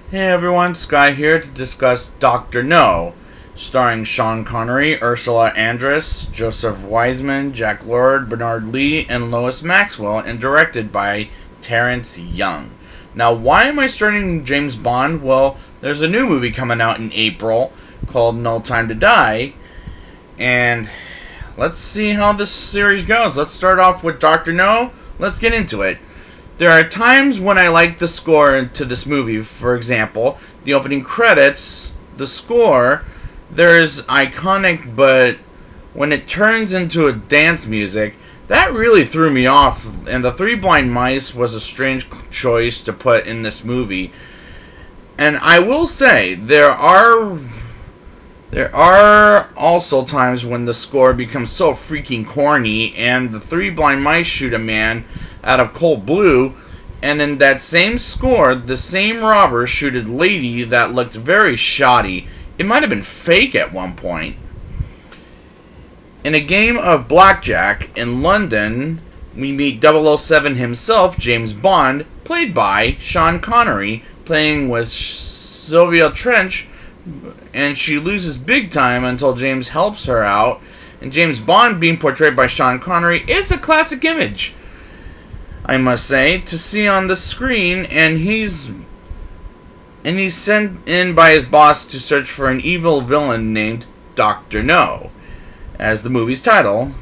Hey everyone, Sky here to discuss Dr. No, starring Sean Connery, Ursula Andress, Joseph Wiseman, Jack Lord, Bernard Lee, and Lois Maxwell, and directed by Terrence Young. Now, why am I starting James Bond? Well, there's a new movie coming out in April called No Time to Die, and let's see how this series goes. Let's start off with Dr. No. Let's get into it. There are times when I like the score to this movie. For example, the opening credits, the score, there's iconic, but when it turns into a dance music, that really threw me off, and the Three Blind Mice was a strange choice to put in this movie. And I will say, there are also times when the score becomes so freaking corny, and the Three Blind Mice shoot a man out of cold blue, and in that same score, the same robber shoot a lady that looked very shoddy. It might have been fake at one point. In a game of blackjack in London, we meet 007 himself, James Bond, played by Sean Connery, playing with Sylvia Trench, and she loses big time until James helps her out. And James Bond being portrayed by Sean Connery is a classic image, I must say, to see on the screen. And he's sent in by his boss to search for an evil villain named Dr. No, as the movie's title,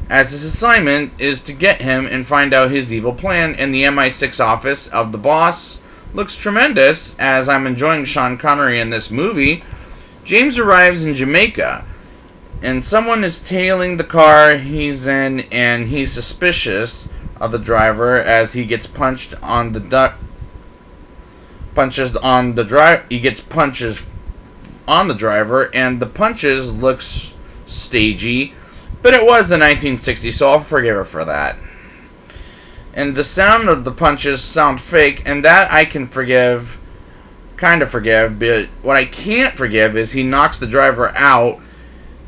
as his assignment is to get him and find out his evil plan. And the MI6 office of the boss looks tremendous, as I'm enjoying Sean Connery in this movie. James arrives in Jamaica, and someone is tailing the car he's in, and he's suspicious of the driver as he gets punched on the he gets punches on the driver, and the punches looks stagey, but it was the 1960s, so I'll forgive her for that. And the sound of the punches sound fake, and that I can forgive, kind of forgive, but what I can't forgive is he knocks the driver out.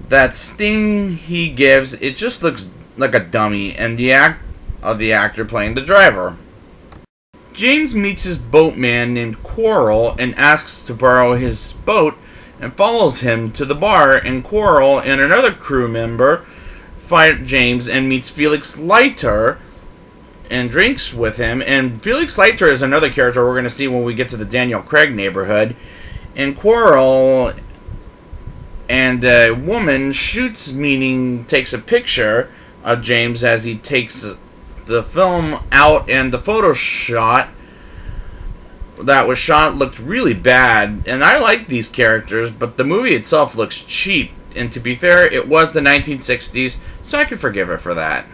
That sting he gives, it just looks like a dummy, and the actor playing the driver. James meets his boatman named Quarrel and asks to borrow his boat, and follows him to the bar, and Quarrel and another crew member fight James and meets Felix Leiter and drinks with him. And Felix Leiter is another character we're going to see when we get to the Daniel Craig neighborhood. And Quarrel and a woman shoots, meaning takes a picture of James as he takes the film out, and the photo shot that was shot looked really bad. And I like these characters, but the movie itself looks cheap, and to be fair, it was the 1960s, so I can forgive her for that.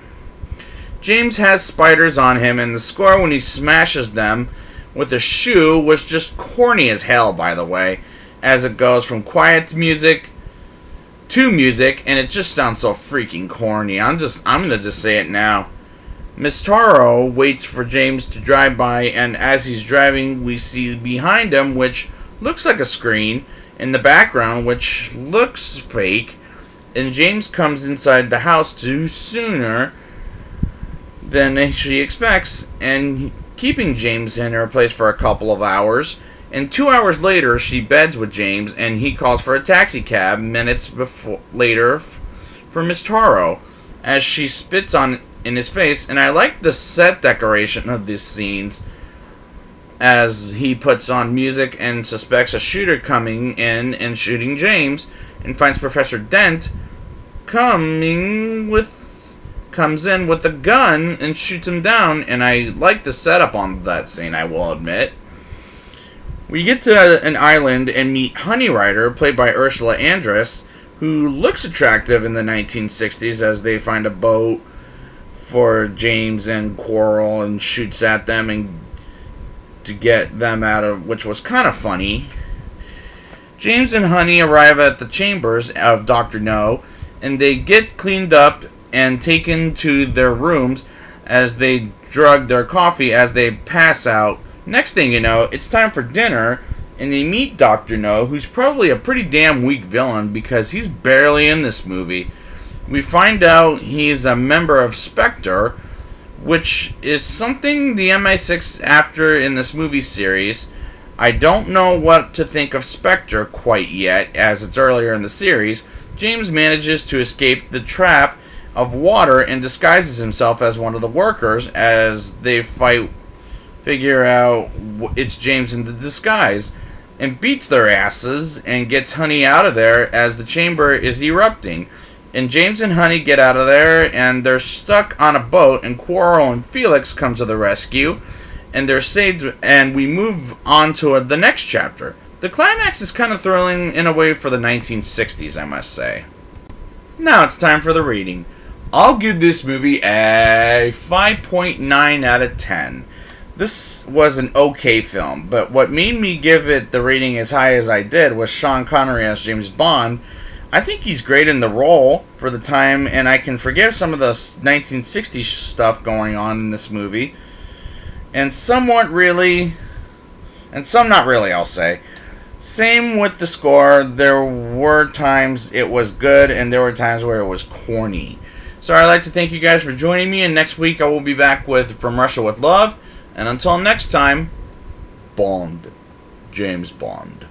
James has spiders on him, and the score when he smashes them with a shoe was just corny as hell, by the way, as it goes from quiet music to music, and it just sounds so freaking corny. I'm gonna just say it now. Miss Taro waits for James to drive by, and as he's driving, we see behind him, which looks like a screen, in the background, which looks fake, and James comes inside the house sooner than she expects, and keeping James in her place for a couple of hours. And 2 hours later, she beds with James, and he calls for a taxi cab minutes later for Miss Taro, as she spits in his face. And I like the set decoration of these scenes, as he puts on music and suspects a shooter coming in and shooting James, and finds Professor Dent comes in with a gun and shoots him down. And I like the setup on that scene, I will admit. We get to an island and meet Honey Rider, played by Ursula Andress, who looks attractive in the 1960s, as they find a boat for James and Quarrel and shoots at them and to get them out of, which was kind of funny. James and Honey arrive at the chambers of Dr. No, and they get cleaned up and taken to their rooms as they drug their coffee as they pass out. Next thing you know, it's time for dinner, and they meet Dr. No, who's probably a pretty damn weak villain because he's barely in this movie. We find out he's a member of Spectre, which is something the MI6 after in this movie series I don't know what to think of Spectre quite yet, as it's earlier in the series. James manages to escape the trap of water and disguises himself as one of the workers as they figure out it's James in the disguise, and beats their asses and gets Honey out of there as the chamber is erupting. And James and Honey get out of there, and they're stuck on a boat, and Quarrel and Felix come to the rescue, and they're saved, and we move on to the next chapter. The climax is kind of thrilling in a way for the 1960s, I must say. Now it's time for the rating. I'll give this movie a 5.9 out of 10. This was an okay film, but what made me give it the rating as high as I did was Sean Connery as James Bond. I think he's great in the role for the time, and I can forgive some of the 1960s stuff going on in this movie. And somewhat really, and some not really, I'll say. Same with the score. There were times it was good, and there were times where it was corny. So I'd like to thank you guys for joining me, and next week I will be back with From Russia with Love. And until next time, Bond. James Bond.